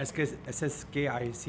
SSKIC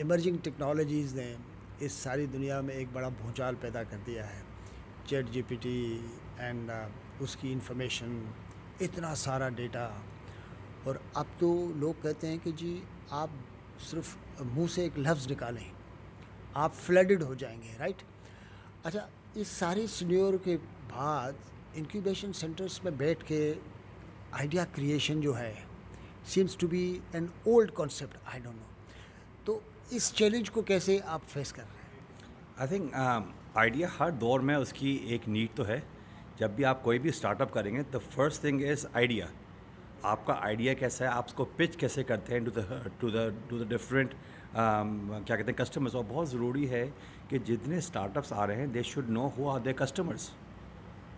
emerging technologies نے اس ساری دنیا میں ایک بڑا بھونچال پیدا کر دیا ہے. Chat G P T and اس کی انفارمیشن، اتنا سارا ڈیٹا، اور اب تو لوگ کہتے ہیں کہ جی آپ صرف منہ سے ایک لفظ نکالیں آپ فلڈڈ ہو جائیں گے، رائٹ؟ اچھا، اس ساری سینیور کے بعد انکیوبیشن سینٹرز میں بیٹھ کے آئیڈیا کریشن جو ہے seems to be an old concept, I don't know. تو اس چیلنج کو کیسے آپ فیس کر رہے ہیں؟ آئی تھنک آئیڈیا ہر دور میں اس کی ایک نیڈ تو ہے. جب بھی آپ کوئی بھی اسٹارٹ اپ کریں گے تو فرسٹ تھنگ از آئیڈیا. آپ کا آئیڈیا کیسا ہے، آپ اس کو پچ کیسے کرتے ہیں ٹو دا ڈفرینٹ کیا کہتے ہیں کسٹمرس. اور بہت ضروری ہے کہ جتنے اسٹارٹ اپس آ رہے ہیں they should know who are they customers,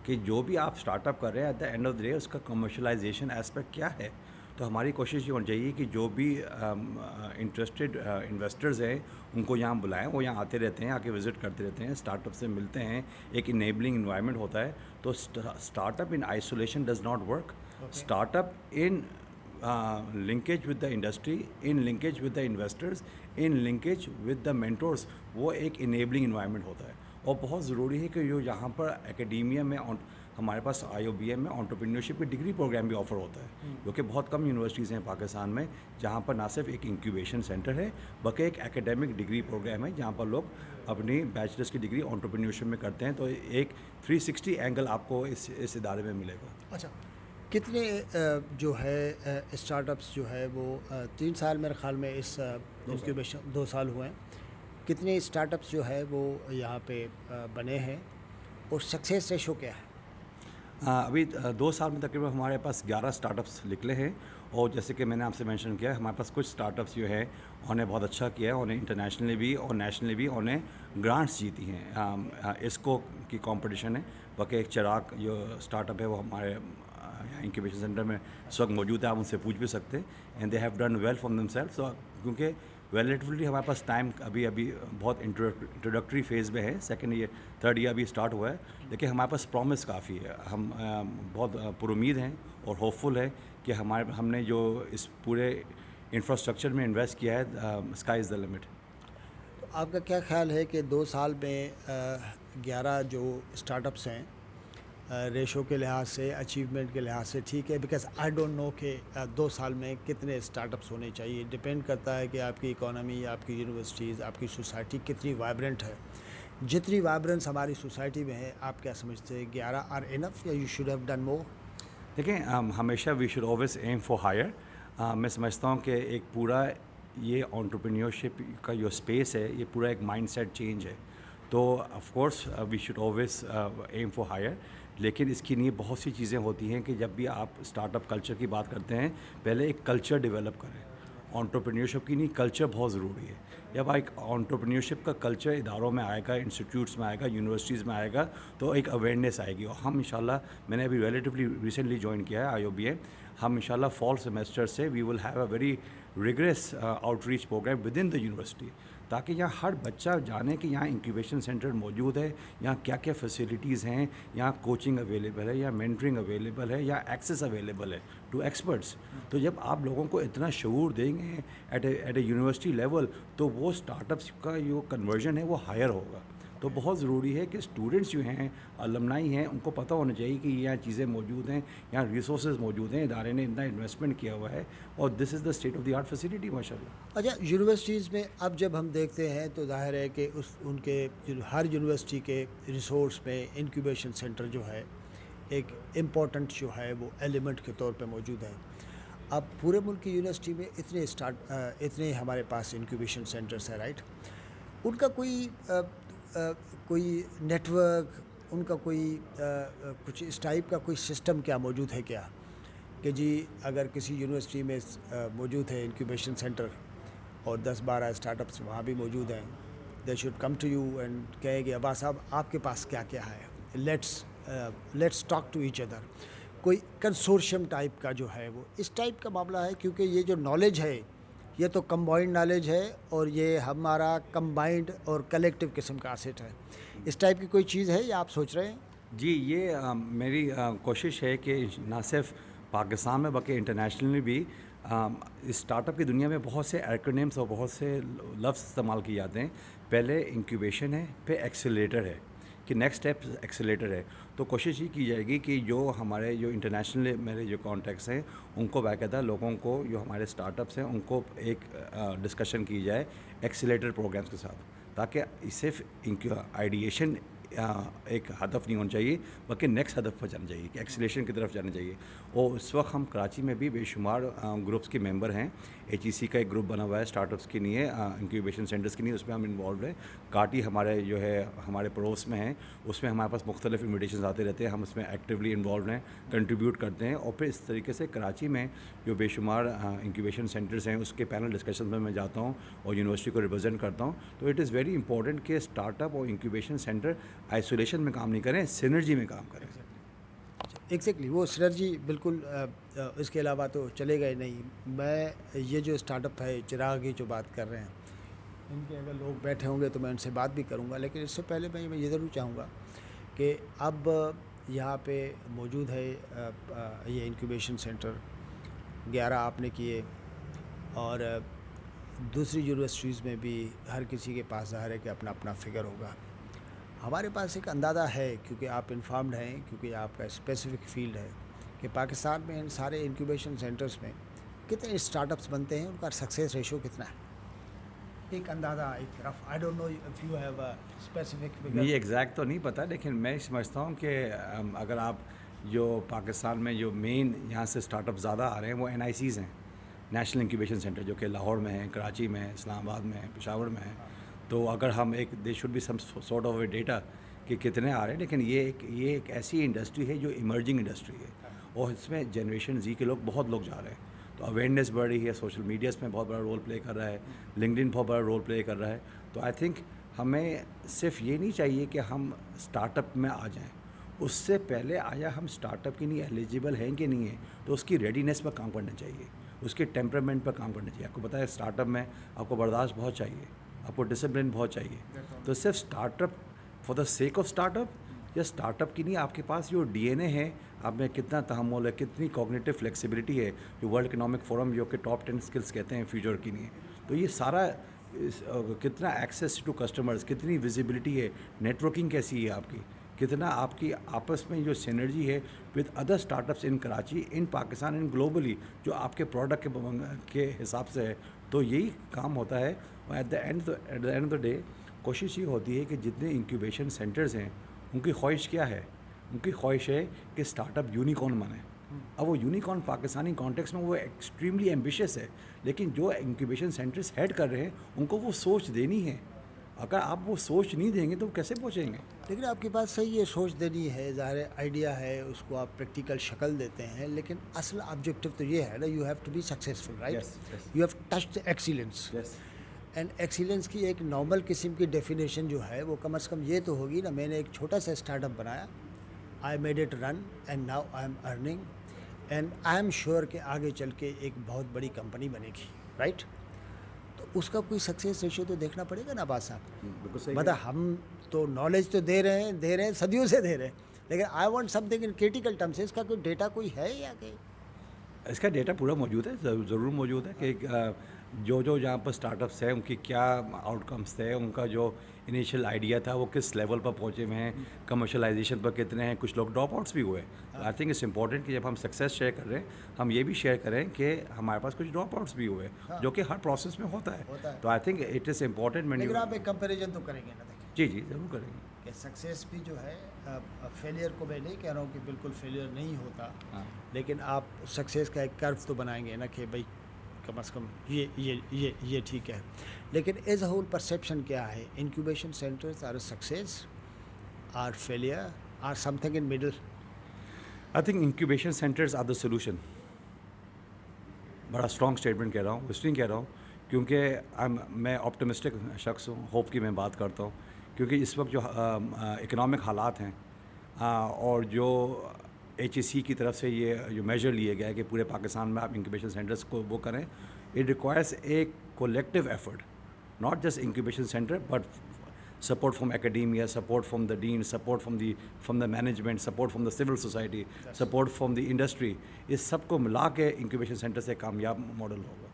کہ جو بھی آپ اسٹارٹ اپ کر رہے ہیں at the end of the day اس کا کمرشلائزیشن اسپیکٹ کیا ہے. تو ہماری کوشش یہ ہونی چاہیے کہ جو بھی انٹرسٹڈ انویسٹرز ہیں ان کو یہاں بلائیں. وہ یہاں آتے رہتے ہیں، آ کے وزٹ کرتے رہتے ہیں، اسٹارٹ اپ سے ملتے ہیں، ایک انیبلنگ انوائرمنٹ ہوتا ہے. تو start up in isolation does not work. Start up in linkage with the industry, in linkage with the investors, in linkage with the mentors, وہ ایک انیبلنگ انوائرمنٹ ہوتا ہے. اور بہت ضروری ہے کہ جو یہاں پر اکیڈیمیا میں ہمارے پاس آئی او بی ایم میں انٹرپرینیورشپ کی ڈگری پروگرام بھی آفر ہوتا ہے، جو کہ بہت کم یونیورسٹیز ہیں پاکستان میں جہاں پر نہ صرف ایک انکیوبیشن سینٹر ہے بلکہ ایک اکیڈیمک ڈگری پروگرام ہے جہاں پر لوگ اپنی بیچلرس کی ڈگری انٹرپرینیورشپ میں کرتے ہیں. تو ایک 360 اینگل آپ کو اس ادارے میں ملے گا. اچھا، کتنے جو ہے اسٹارٹ اپس جو ہے وہ 3 سال میرے خیال میں اس انکیوبیشن 2 سال ہوئے ہیں، کتنے اسٹارٹ اپس جو ہے وہ یہاں پہ بنے ہیں اور سکسیس ریشو کیا ہے؟ ابھی 2 سال میں تقریباً ہمارے پاس 11 اسٹارٹ اپس نکلے ہیں. اور جیسے کہ میں نے آپ سے مینشن کیا ہے ہمارے پاس کچھ اسٹارٹ اپس جو ہے انہوں نے بہت اچھا کیا ہے، انہیں انٹرنیشنلی بھی اور نیشنلی بھی انہیں گرانٹس جیتی ہیں. اسکو کی کمپٹیشن ہے، باقی ایک چراغ جو اسٹارٹ اپ ہے وہ ہمارے یہاں انکیوبیشن سینٹر میں اس وقت موجود ہے، آپ ان سے پوچھ بھی سکتے ہیں. And they have done well from themself. کیونکہ ریلیٹیولی ہمارے پاس ٹائم ابھی بہت انٹروڈکٹری فیز میں ہے، سیکنڈ ایئر 3rd ایئر ابھی اسٹارٹ ہوا ہے، لیکن ہمارے پاس پرومس کافی ہے. ہم بہت پر امید ہیں اور ہوپ فل ہے کہ ہم نے جو اس پورے انفراسٹرکچر میں انویسٹ کیا ہے، اسکائی از دا لمٹ. آپ کا کیا خیال ہے کہ 2 سال میں 11 جو اسٹارٹ اپس ہیں ریشو کے لحاظ سے، اچیومنٹ کے لحاظ سے ٹھیک ہے؟ بیکاز آئی ڈونٹ نو کہ 2 سال میں کتنے اسٹارٹ اپس ہونے چاہیے. ڈپینڈ کرتا ہے کہ آپ کی اکانومی، آپ کی یونیورسٹیز، آپ کی سوسائٹی کتنی وائبرنٹ ہے. جتنی وائبرنس ہماری سوسائٹی میں ہے، آپ کیا سمجھتے ہیں 11 are enough or you should have done more? دیکھیں، ہمیشہ we should always aim for higher. میں سمجھتا ہوں کہ ایک پورا یہ انٹرپرینیورشپ کا جو اسپیس ہے یہ پورا ایک مائنڈ سیٹ چینج ہے. تو of course we should always aim for higher. لیکن اس کی لیے بہت سی چیزیں ہوتی ہیں کہ جب بھی آپ اسٹارٹ اپ کلچر کی بات کرتے ہیں پہلے ایک کلچر ڈیولپ کریں. انٹرپرینیورشپ کی نہیں، کلچر بہت ضروری ہے. جب ایک انٹرپرینیورشپ کا کلچر اداروں میں آئے گا، انسٹیٹیوٹس میں آئے گا، یونیورسٹیز میں آئے گا تو ایک اویئرنیس آئے گی. اور ہم انشاءاللہ، میں نے ابھی ریلیٹیولی ریسنٹلی جوائن کیا ہے آئی او بی اے، ہم انشاءاللہ فال سیمیسٹر سے we will have a very aggressive outreach programme within the university, تاکہ یہاں ہر بچہ جانے کہ یہاں انکیوبیشن سینٹر موجود ہے، یہاں کیا کیا فیسلٹیز ہیں، یہاں کوچنگ اویلیبل ہے، یا مینٹرنگ اویلیبل ہے، یا ایکسیس اویلیبل ہے ٹو ایکسپرٹس. تو جب آپ لوگوں کو اتنا شعور دیں گے ایٹ اے یونیورسٹی لیول تو وہ اسٹارٹ اپس کا جو کنورژن ہے وہ ہائر ہوگا. تو بہت ضروری ہے کہ اسٹوڈنٹس جو ہیں، المنائی ہیں، ان کو پتہ ہونا چاہیے کہ یہاں چیزیں موجود ہیں، یہاں ریسورسز موجود ہیں، ادارے نے اتنا انویسٹمنٹ کیا ہوا ہے اور this is the state of the art facility ماشاء اللہ. اچھا، یونیورسٹیز میں اب جب ہم دیکھتے ہیں تو ظاہر ہے کہ ان کے ہر یونیورسٹی کے ریسورس میں انکیوبیشن سینٹر جو ہے ایک امپورٹنٹ جو ہے وہ ایلیمنٹ کے طور پہ موجود ہے. اب پورے ملک کی یونیورسٹی میں اتنے ہمارے پاس انکیوبیشن سینٹرس ہیں، رائٹ؟ ان کا کوئی نیٹ ورک، ان کا کوئی کچھ اس ٹائپ کا کوئی سسٹم کیا موجود ہے کیا کہ جی اگر کسی یونیورسٹی میں موجود ہے انکیوبیشن سینٹر اور 10-12 اسٹارٹ اپس وہاں بھی موجود ہیں، they should come to you and کہیں کہ عباس صاحب آپ کے پاس کیا کیا ہے، let's talk to each other. کوئی کنسورشیم ٹائپ کا جو ہے وہ اس ٹائپ کا معاملہ ہے؟ کیونکہ یہ جو نالج ہے یہ تو کمبائنڈ نالج ہے اور یہ ہمارا کمبائنڈ اور کلیکٹیو قسم کا ایسٹ ہے. اس ٹائپ کی کوئی چیز ہے یا آپ سوچ رہے ہیں؟ جی، یہ میری کوشش ہے کہ نہ صرف پاکستان میں بلکہ انٹرنیشنلی بھی اس اسٹارٹ اپ کی دنیا میں بہت سے ایکرونیمس اور بہت سے لفظ استعمال کیے جاتے ہیں. پہلے انکیوبیشن ہے, پھر ایکسیلیٹر ہے, کہ نیکسٹ اسٹیپ ایکسیلیٹر ہے. تو کوشش یہ کی جائے گی کہ جو ہمارے جو انٹرنیشنل میرے جو کانٹیکٹس ہیں ان کو باقاعدہ لوگوں کو جو ہمارے اسٹارٹ اپس ہیں ان کو ایک ڈسکشن کی جائے ایکسیلیٹر پروگرامس کے ساتھ, تاکہ صرف آئیڈیشن ایک ہدف نہیں ہونا چاہیے بلکہ نیکسٹ ہدف پر جانا چاہیے, کہ ایکسیلیشن کی طرف جانا چاہیے. اور اس وقت ہم کراچی میں بھی بے شمار گروپس کے ممبر ہیں. HEC کا ایک گروپ بنا ہوا ہے اسٹارٹ اپس کے لیے, انکیوبیشن سینٹرس کے لیے, اس میں ہم انوالوڈ ہیں. کاٹی ہمارے جو ہے ہمارے پڑوس میں ہیں, اس میں ہمارے پاس مختلف انویٹیشنز آتے رہتے ہیں, ہم اس میں ایکٹیولی انوالوڈ ہیں, کنٹریبیوٹ کرتے ہیں. اور پھر اس طریقے سے کراچی میں جو بے شمار انکیوبیشن سینٹرز ہیں اس کے پینل ڈسکشن میں جاتا ہوں اور یونیورسٹی کو ریپرزینٹ کرتا ہوں. تو اٹ از ویری امپورٹنٹ کہ اسٹارٹ اپ اور انکیوبیشن سینٹر آئسولیشن میں کام نہیں کریں, سینرجی میں کام کریں. ایگزیکٹلی وہ سنرجی بالکل اس کے علاوہ تو چلے گا ہی نہیں. میں یہ جو اسٹارٹ اپ ہے چراغ کی جو بات کر رہے ہیں, ان کے اگر لوگ بیٹھے ہوں گے تو میں ان سے بات بھی کروں گا, لیکن اس سے پہلے میں یہ ضرور چاہوں گا کہ اب یہاں پہ موجود ہے یہ انکیوبیشن سینٹر 11 آپ نے کیے, اور دوسری یونیورسٹیز میں بھی ہر کسی کے پاس ظاہر ہے کہ اپنا اپنا فگر ہوگا. ہمارے پاس ایک اندازہ ہے, کیونکہ آپ انفارمڈ ہیں, کیونکہ آپ کا اسپیسیفک فیلڈ ہے, کہ پاکستان میں ان سارے انکیوبیشن سینٹرز میں کتنے اسٹارٹ اپس بنتے ہیں, ان کا سکسیس ریشو کتنا ہے, ایک اندازہ, ایک rough. I don't know if you have a specific figure. نہیں ایگزیکٹ تو نہیں پتہ, لیکن میں سمجھتا ہوں کہ اگر آپ جو پاکستان میں جو مین یہاں سے اسٹارٹ اپ زیادہ آ رہے ہیں وہ NICs ہیں, نیشنل انکیوبیشن سینٹر, جو کہ لاہور میں ہیں, کراچی میں ہیں, اسلام آباد میں ہیں, پشاور میں ہیں. تو اگر ہم ایک they should be some sort of a data کہ کتنے آ رہے ہیں. لیکن یہ ایک ایسی انڈسٹری ہے جو ایمرجنگ انڈسٹری ہے, اور اس میں جنریشن Z کے لوگ بہت لوگ جا رہے ہیں. تو اویئرنیس بڑھ رہی ہے, سوشل میڈیاز میں بہت بڑا رول پلے کر رہا ہے, LinkedIn بہت بڑا رول پلے کر رہا ہے. تو آئی تھنک ہمیں صرف یہ نہیں چاہیے کہ ہم اسٹارٹ اپ میں آ جائیں, اس سے پہلے آیا ہم اسٹارٹ اپ کے لیے ایلیجیبل ہیں کہ نہیں ہیں, تو اس کی ریڈینیس پر کام کرنا چاہیے, اس کے ٹیمپرامنٹ پر کام کرنا چاہیے. آپ کو پتہ ہے اسٹارٹ اپ میں آپ کو برداشت بہت چاہیے, آپ کو ڈسپلن بہت چاہیے. تو صرف start up for the sake of start up, یا اسٹارٹ اپ کی نہیں, آپ کے پاس جو DNA ہے, آپ میں کتنا تحمل ہے, کتنی کوگنیٹو فلیکسیبلٹی ہے, جو ورلڈ اکنامک فورم جو کہ ٹاپ 10 اسکلس کہتے ہیں فیوچر کی نہیں. تو یہ سارا کتنا ایکسیس ٹو کسٹمرز, کتنی ویزیبلٹی ہے, نیٹورکنگ کیسی ہے آپ کی, کتنا آپ کی آپس میں جو سینرجی ہے with other start ups in Karachi, in Pakistan, in globally, جو آپ کے پروڈکٹ کے حساب سے ہے. تو یہی کام ہوتا ہے. اور at the end of the day کوشش یہ ہوتی ہے کہ جتنے انکیوبیشن سینٹرز ہیں ان کی خواہش کیا ہے, ان کی خواہش ہے کہ اسٹارٹ اپ یونیکارن بنے. اب وہ یونیکارن پاکستانی کانٹیکس میں وہ ایکسٹریملی ایمبیشیس ہے, لیکن جو انکیوبیشن سینٹرز ہیڈ کر رہے ہیں ان کو وہ سوچ دینی ہے. اگر آپ وہ سوچ نہیں دیں گے تو کیسے پہنچیں گے؟ لیکن آپ کے پاس صحیح یہ سوچ دینی ہے, ظاہر آئیڈیا ہے, اس کو آپ پریکٹیکل شکل دیتے ہیں, لیکن اصل آبجیکٹو تو یہ ہے نا, you have to be successful, right, you have touch excellence. And excellence کی ایک نارمل قسم کی ڈیفینیشن جو ہے وہ کم از کم یہ تو ہوگی نا, میں نے ایک چھوٹا سا اسٹارٹ اپ بنایا, I made it run and now I am earning, and I am sure کہ آگے چل کے ایک بہت بڑی کمپنی بنے گی, رائٹ. تو اس کا کوئی سکسیس ریشو تو دیکھنا پڑے گا نا عباس صاحب. مطلب ہم تو نالج تو دے رہے ہیں صدیوں سے دے رہے ہیں, لیکن I want something in critical terms. اس کا کوئی ڈیٹا کوئی ہے یا کہ اس کا ڈیٹا پورا موجود ہے, ضرور موجود ہے, کہ جو جہاں پر اسٹارٹ اپس ہیں ان کی کیا آؤٹ کمس تھے, ان کا جو انیشیل آئیڈیا تھا وہ کس لیول پر پہنچے ہوئے ہیں, کمرشلائزیشن پر کتنے ہیں, کچھ لوگ ڈراپ آؤٹس بھی ہوئے. آئی تھنک اٹس امپورٹنٹ کہ جب ہم سکسیس شیئر کر رہے ہیں ہم یہ بھی شیئر کریں کہ ہمارے پاس کچھ ڈراپ آؤٹس بھی ہوئے, جو کہ ہر پروسیس میں ہوتا ہے. تو I think it is important. لیکن آپ ایک کمپیریزن تو کریں گے نا, جی ضرور کریں گے, کہ سکسیس بھی جو ہے, فیلئر کو میں نہیں کہہ رہا ہوں کہ بالکل فیلئر نہیں ہوتا, لیکن آپ سکسیس کا ایک کرو تو بنائیں گے نا, کہ بھائی کم از کم یہ ٹھیک ہے. لیکن ایز اے ہول پرسیپشن کیا ہے, incubation centres are a success, or failure, or something in middle? I think incubation centres are the solution. بڑا اسٹرانگ اسٹیٹمنٹ کہہ رہا ہوں, اس لیے کہہ رہا ہوں کیونکہ میں آپٹمسٹک شخص ہوں, ہوپ کی میں بات کرتا ہوں, کیونکہ اس وقت جو اکنامک حالات ہیں اور جو HEC کی طرف سے یہ جو میجر لیے گیا ہے کہ پورے پاکستان میں آپ انکیوبیشن سینٹرز کو وہ کریں, it requires a collective effort, not just incubation centre but support from academia, support from the dean, support from the management, support from the civil society, support from the industry, اس سب کو ملا کے incubation centre سے کامیاب model ہوگا.